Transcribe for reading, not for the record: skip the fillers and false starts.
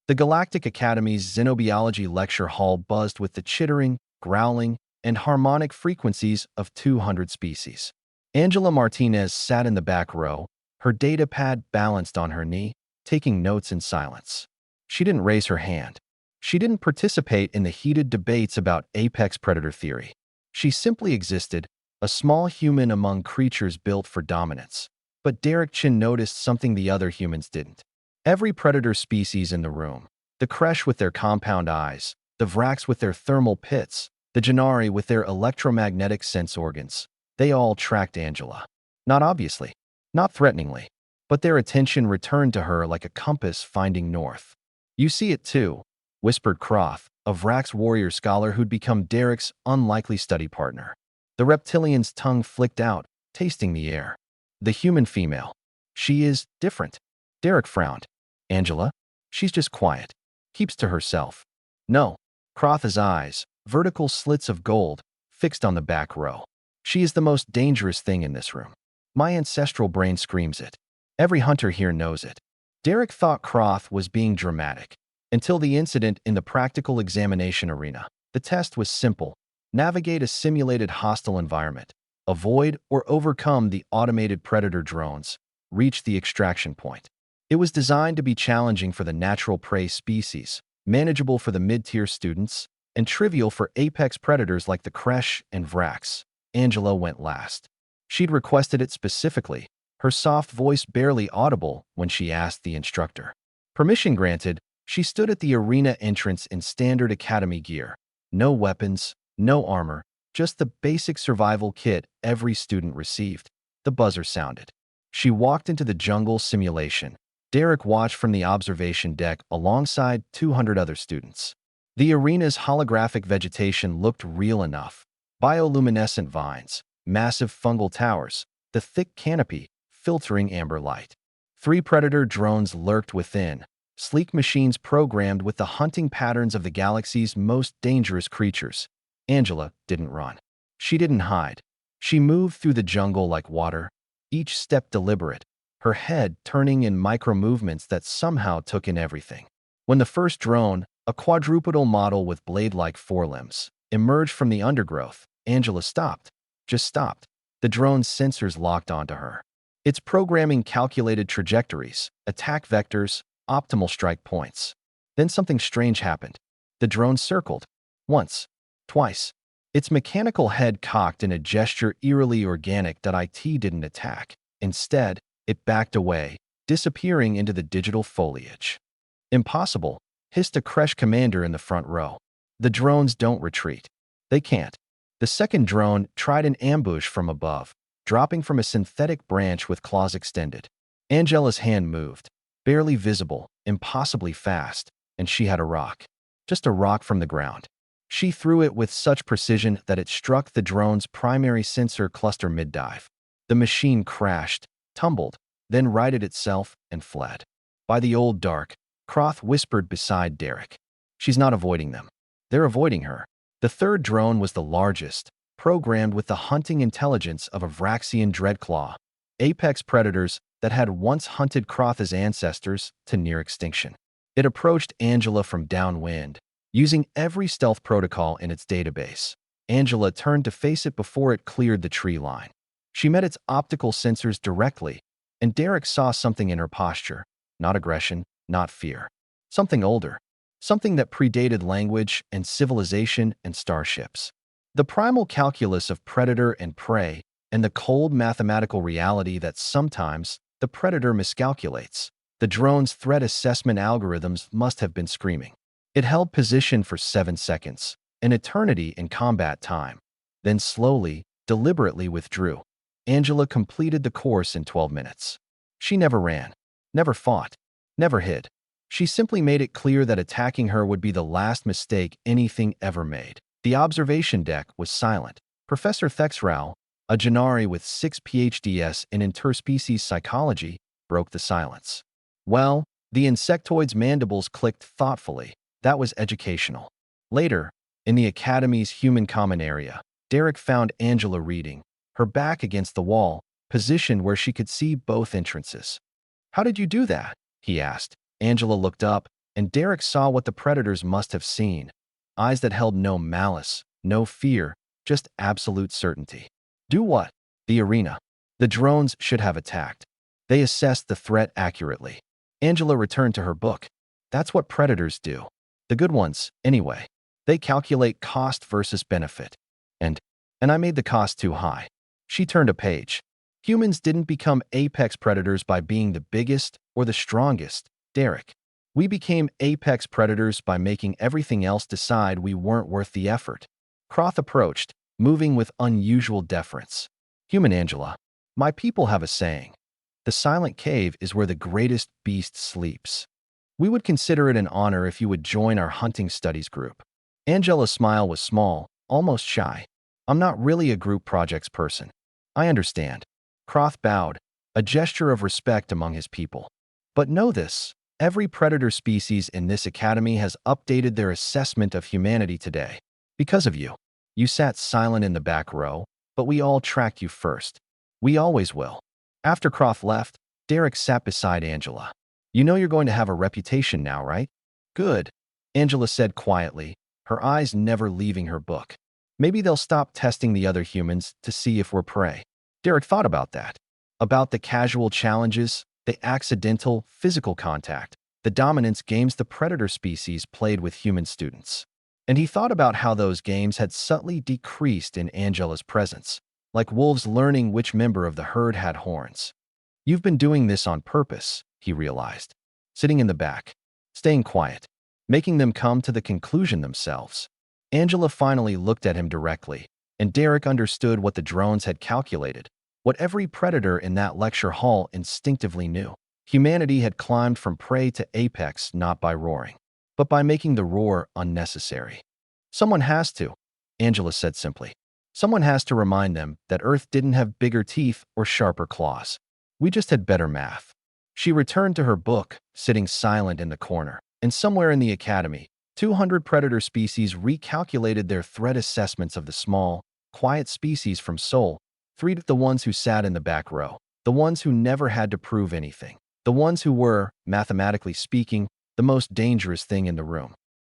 The Galactic Academy's Xenobiology lecture hall buzzed with the chittering, growling, and harmonic frequencies of 200 species. Angela Martinez sat in the back row, her data pad balanced on her knee, taking notes in silence. She didn't raise her hand. She didn't participate in the heated debates about apex predator theory. She simply existed, a small human among creatures built for dominance. But Derek Chin noticed something the other humans didn't. Every predator species in the room, the Kresh with their compound eyes, the Vrax with their thermal pits, the Janari with their electromagnetic sense organs, they all tracked Angela. Not obviously, not threateningly, but their attention returned to her like a compass finding north. "You see it too," whispered Croth, a Vrax warrior scholar who'd become Derek's unlikely study partner. The reptilian's tongue flicked out, tasting the air. "The human female. She is different." Derek frowned. "Angela? She's just quiet. Keeps to herself." "No." Croth's eyes, vertical slits of gold, fixed on the back row. "She is the most dangerous thing in this room. My ancestral brain screams it. Every hunter here knows it." Derek thought Croth was being dramatic. Until the incident in the practical examination arena. The test was simple. Navigate a simulated hostile environment. Avoid or overcome the automated predator drones. Reach the extraction point. It was designed to be challenging for the natural prey species, manageable for the mid-tier students, and trivial for apex predators like the Kresh and Vrax. Angela went last. She'd requested it specifically, her soft voice barely audible when she asked the instructor. Permission granted, she stood at the arena entrance in standard academy gear. No weapons, no armor, just the basic survival kit every student received. The buzzer sounded. She walked into the jungle simulation. Derek watched from the observation deck alongside 200 other students. The arena's holographic vegetation looked real enough. Bioluminescent vines, massive fungal towers, the thick canopy filtering amber light. 3 predator drones lurked within, sleek machines programmed with the hunting patterns of the galaxy's most dangerous creatures. Angela didn't run. She didn't hide. She moved through the jungle like water, each step deliberate, her head turning in micro-movements that somehow took in everything. When the first drone, a quadrupedal model with blade-like forelimbs, emerged from the undergrowth, Angela stopped. Just stopped. The drone's sensors locked onto her. Its programming calculated trajectories, attack vectors, optimal strike points. Then something strange happened. The drone circled. Once. Twice. Its mechanical head cocked in a gesture eerily organic that IT didn't attack. Instead, it backed away, disappearing into the digital foliage. "Impossible," hissed a Kresh commander in the front row. "The drones don't retreat. They can't." The second drone tried an ambush from above, dropping from a synthetic branch with claws extended. Angela's hand moved, barely visible, impossibly fast, and she had a rock. Just a rock from the ground. She threw it with such precision that it struck the drone's primary sensor cluster mid-dive. The machine crashed, tumbled, then righted itself and fled. "By the old dark," Croth whispered beside Derek. "She's not avoiding them. They're avoiding her." The third drone was the largest, programmed with the hunting intelligence of a Vraxian dreadclaw, apex predators that had once hunted Croth's ancestors to near extinction. It approached Angela from downwind, using every stealth protocol in its database. Angela turned to face it before it cleared the tree line. She met its optical sensors directly, and Derek saw something in her posture, not aggression, not fear. Something older. Something that predated language and civilization and starships. The primal calculus of predator and prey, and the cold mathematical reality that sometimes the predator miscalculates. The drone's threat assessment algorithms must have been screaming. It held position for 7 seconds, an eternity in combat time, then slowly, deliberately withdrew. Angela completed the course in 12 minutes. She never ran, never fought, never hid. She simply made it clear that attacking her would be the last mistake anything ever made. The observation deck was silent. Professor Thexrau, a Janari with 6 PhDs in interspecies psychology, broke the silence. "Well," the insectoid's mandibles clicked thoughtfully. "That was educational." Later, in the Academy's human common area, Derek found Angela reading, her back against the wall, positioned where she could see both entrances. "How did you do that?" he asked. Angela looked up, And Derek saw what the predators must have seen. Eyes that held no malice, no fear, just absolute certainty. Do what? The arena. The drones should have attacked. They assessed the threat accurately. Angela returned to her book. That's what predators do. The good ones, anyway. They calculate cost versus benefit. And I made the cost too high. She turned a page. Humans didn't become apex predators by being the biggest or the strongest, Derek. We became apex predators by making everything else decide we weren't worth the effort. Croth approached, moving with unusual deference. Human Angela, my people have a saying. The silent cave is where the greatest beast sleeps. We would consider it an honor if you would join our hunting studies group. Angela's smile was small, almost shy. I'm not really a group projects person. I understand. Croth bowed, a gesture of respect among his people. But know this, every predator species in this academy has updated their assessment of humanity today. Because of you. You sat silent in the back row, but we all tracked you first. We always will. After Croft left, Derek sat beside Angela. You know you're going to have a reputation now, right? Good, Angela said quietly, her eyes never leaving her book. Maybe they'll stop testing the other humans to see if we're prey. Derek thought about that. About the casual challenges, the accidental physical contact, the dominance games the predator species played with human students. And he thought about how those games had subtly decreased in Angela's presence, like wolves learning which member of the herd had horns. You've been doing this on purpose, he realized. Sitting in the back, staying quiet, making them come to the conclusion themselves. Angela finally looked at him directly, and Derek understood what the drones had calculated, what every predator in that lecture hall instinctively knew. Humanity had climbed from prey to apex not by roaring, but by making the roar unnecessary. Someone has to, Angela said simply. Someone has to remind them that Earth didn't have bigger teeth or sharper claws. We just had better math. She returned to her book, sitting silent in the corner. And somewhere in the academy, 200 predator species recalculated their threat assessments of the small, quiet species from Sol. The ones who sat in the back row, the ones who never had to prove anything, the ones who were, mathematically speaking, the most dangerous thing in the room.